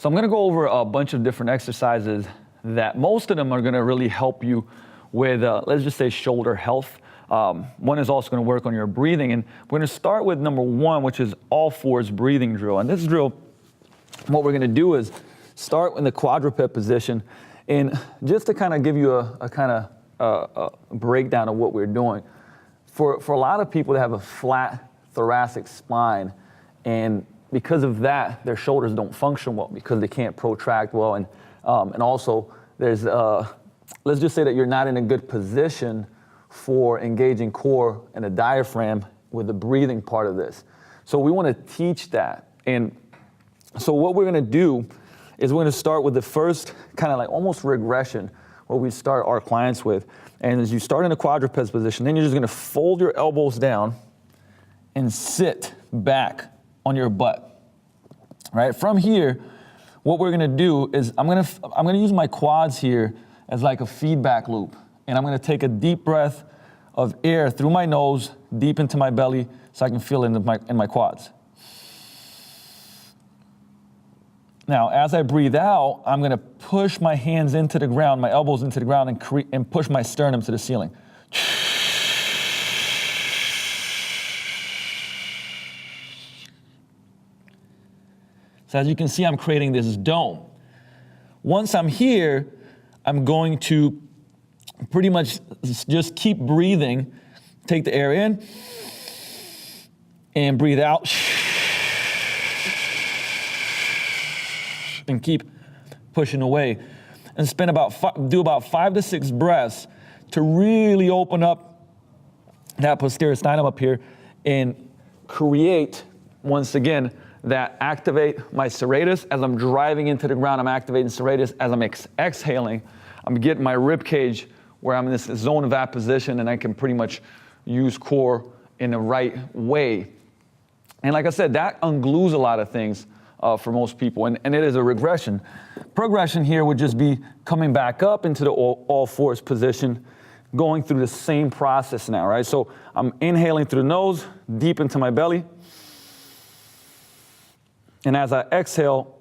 So I'm gonna go over a bunch of different exercises that most of them are gonna really help you with, let's just say, shoulder health. One is also gonna work on your breathing. And we're gonna start with number one, which is all fours breathing drill. And this drill, what we're gonna do is start in the quadruped position. And just to kind of give you a kind of breakdown of what we're doing, for a lot of people that have a flat thoracic spine, and because of that, their shoulders don't function well because they can't protract well. And also, there's, let's just say that you're not in a good position for engaging core and the diaphragm with the breathing part of this. So we want to teach that. And so what we're going to do is we're going to start with the first kind of like almost regression, what we start our clients with. And as you start in a quadruped position, then you're just going to fold your elbows down and sit back on your butt. Right? From here, what we're going to do is I'm going to use my quads here as like a feedback loop. And I'm going to take a deep breath of air through my nose, deep into my belly, so I can feel it in my quads. Now, as I breathe out, I'm going to push my hands into the ground, my elbows into the ground, and push my sternum to the ceiling. So as you can see, I'm creating this dome. Once I'm here, I'm going to pretty much just keep breathing. Take the air in and breathe out. And keep pushing away. And do about 5 to 6 breaths to really open up that posterior sternum up here and create, once again, that activate my serratus. As I'm driving into the ground, I'm activating serratus. As I'm exhaling, I'm getting my rib cage where I'm in this zone of apposition, and I can pretty much use core in the right way. And like I said, that unglues a lot of things for most people, and it is a regression. Progression here would just be coming back up into the all fours position, going through the same process now, right? So I'm inhaling through the nose, deep into my belly. And as I exhale,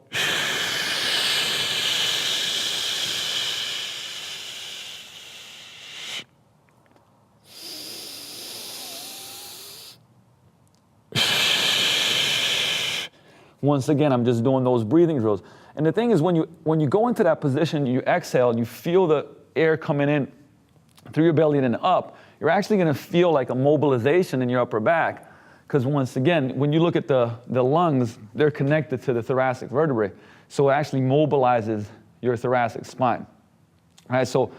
once again, I'm just doing those breathing drills. And the thing is, when you go into that position, you exhale, and you feel the air coming in through your belly and then up, you're actually going to feel like a mobilization in your upper back. Because once again, when you look at the lungs, they're connected to the thoracic vertebrae. So it actually mobilizes your thoracic spine. All right, so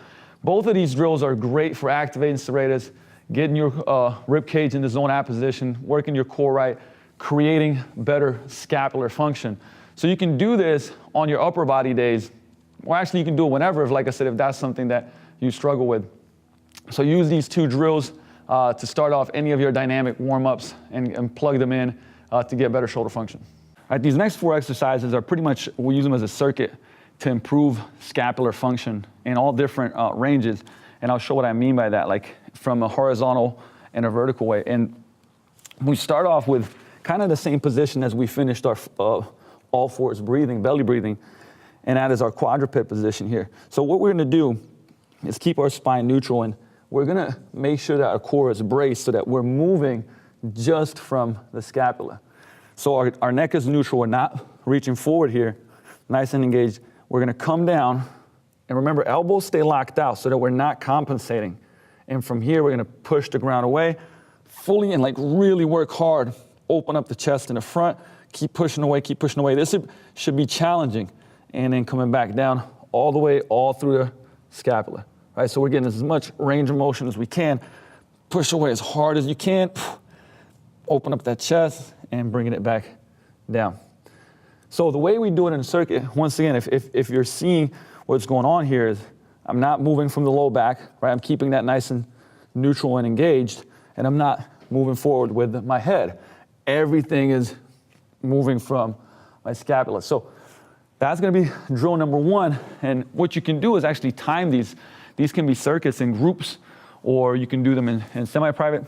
both of these drills are great for activating serratus, getting your rib cage in the zone of apposition, working your core right, creating better scapular function. So you can do this on your upper body days, or actually you can do it whenever, if, like I said, if that's something that you struggle with. So use these 2 drills to start off any of your dynamic warm-ups and plug them in to get better shoulder function. All right, these next 4 exercises are pretty much, we use them as a circuit to improve scapular function in all different ranges. And I'll show what I mean by that, like from a horizontal and a vertical way. And we start off with kind of the same position as we finished our all fours breathing, belly breathing, and that is our quadruped position here. So what we're gonna do is keep our spine neutral, and we're gonna make sure that our core is braced so that we're moving just from the scapula. So our neck is neutral, we're not reaching forward here, nice and engaged. We're gonna come down, and remember, elbows stay locked out so that we're not compensating. And from here, we're gonna push the ground away fully and like really work hard. Open up the chest in the front, keep pushing away, keep pushing away. This should be challenging. And then coming back down all the way, all through the scapula. Right, so we're getting as much range of motion as we can. Push away as hard as you can. Open up that chest and bringing it back down. So the way we do it in a circuit, once again, if you're seeing what's going on here, is I'm not moving from the low back, right? I'm keeping that nice and neutral and engaged, and I'm not moving forward with my head. Everything is moving from my scapula. So that's gonna be drill number 1. And what you can do is actually time these. These can be circuits in groups, or you can do them in semi-private,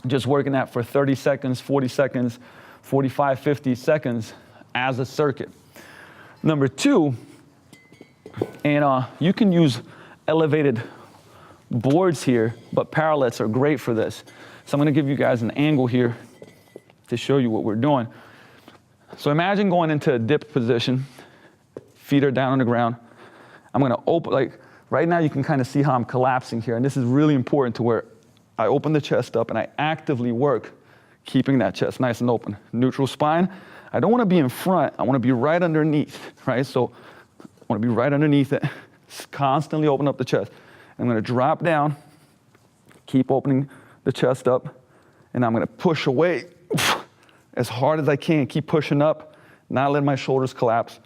just working that for 30 seconds, 40 seconds, 45, 50 seconds as a circuit. Number two, and you can use elevated boards here, but parallettes are great for this. So I'm gonna give you guys an angle here to show you what we're doing. So imagine going into a dip position, feet are down on the ground. I'm gonna open, like right now you can kind of see how I'm collapsing here, and this is really important to where I open the chest up and I actively work keeping that chest nice and open. Neutral spine, I don't wanna be in front, I wanna be right underneath, right? So I wanna be right underneath it, constantly open up the chest. I'm gonna drop down, keep opening the chest up, and I'm gonna push away as hard as I can, keep pushing up, not letting my shoulders collapse.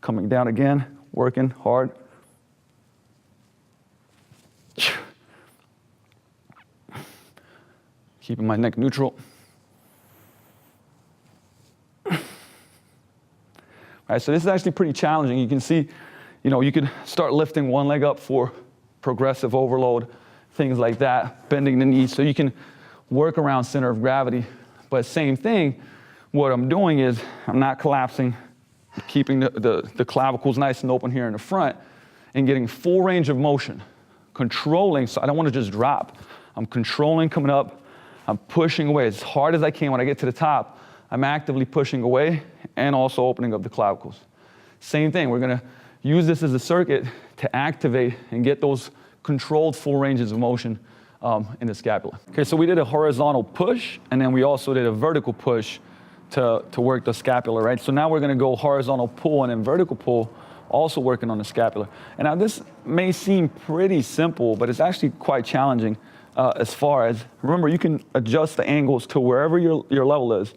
Coming down again, working hard. Keeping my neck neutral. All right, so this is actually pretty challenging. You can see, you could start lifting one leg up for progressive overload, things like that, bending the knees, so you can work around center of gravity. But same thing, what I'm doing is I'm not collapsing, keeping the clavicles nice and open here in the front, and getting full range of motion, controlling, so I don't want to just drop. I'm controlling coming up, I'm pushing away as hard as I can. When I get to the top, I'm actively pushing away and also opening up the clavicles. Same thing, we're gonna use this as a circuit to activate and get those controlled full ranges of motion in the scapula. Okay, so we did a horizontal push, and then we also did a vertical push to work the scapula, right? So now we're gonna go horizontal pull and then vertical pull, also working on the scapula. And now this may seem pretty simple, but it's actually quite challenging as far as, remember, you can adjust the angles to wherever your level is.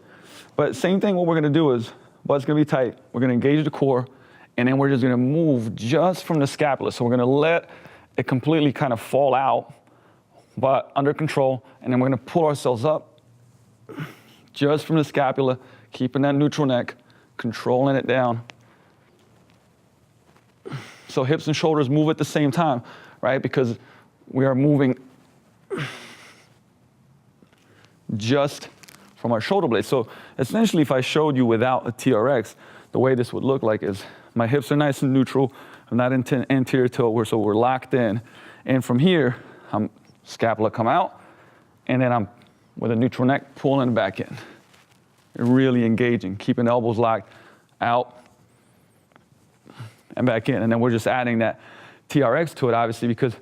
But same thing, what we're gonna do is, butt's gonna be tight, we're gonna engage the core, and then we're just gonna move just from the scapula. So we're gonna let it completely kind of fall out, but under control, and then we're gonna pull ourselves up just from the scapula, keeping that neutral neck, controlling it down. So hips and shoulders move at the same time, right? Because we are moving just from our shoulder blades. So essentially, if I showed you without a TRX, the way this would look like is my hips are nice and neutral, I'm not anterior tilt, so we're locked in. And from here, I'm scapula come out, and then I'm with a neutral neck pulling it back in. Really engaging, keeping the elbows locked, out, and back in. And then we're just adding that TRX to it, obviously, because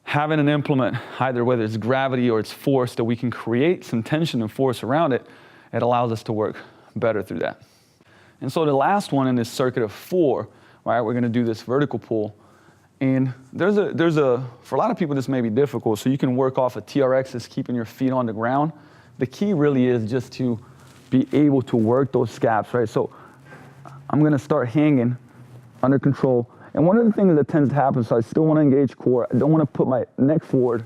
having an implement, either whether it's gravity or it's force, that we can create some tension and force around it, it allows us to work better through that. And so the last one in this circuit of 4, right, we're gonna do this vertical pull. And for a lot of people, this may be difficult, so you can work off of TRXs, keeping your feet on the ground. The key really is just to be able to work those scaps, right? So I'm gonna start hanging under control. And one of the things that tends to happen, so I still wanna engage core, I don't wanna put my neck forward,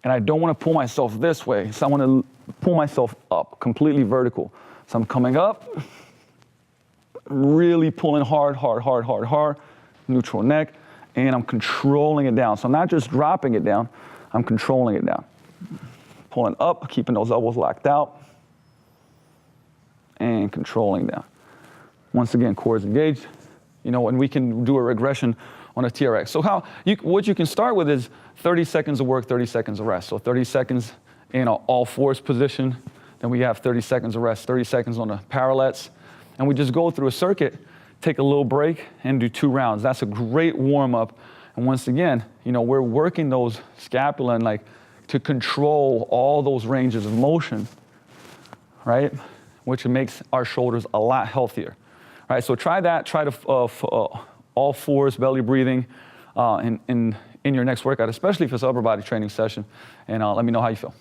and I don't wanna pull myself this way, so I wanna pull myself up, completely vertical. So I'm coming up, really pulling hard, neutral neck, and I'm controlling it down. So I'm not just dropping it down, I'm controlling it down. Pulling up, keeping those elbows locked out, and controlling down. Once again, core is engaged, and we can do a regression on a TRX. So what you can start with is 30 seconds of work, 30 seconds of rest. So 30 seconds in an all fours position, then we have 30 seconds of rest, 30 seconds on the parallettes, and we just go through a circuit, take a little break, and do 2 rounds. That's a great warm-up. And once again, we're working those scapula and to control all those ranges of motion, right? Which makes our shoulders a lot healthier. All right, so try that. Try the all fours belly breathing in your next workout, especially if it's an upper body training session, and let me know how you feel.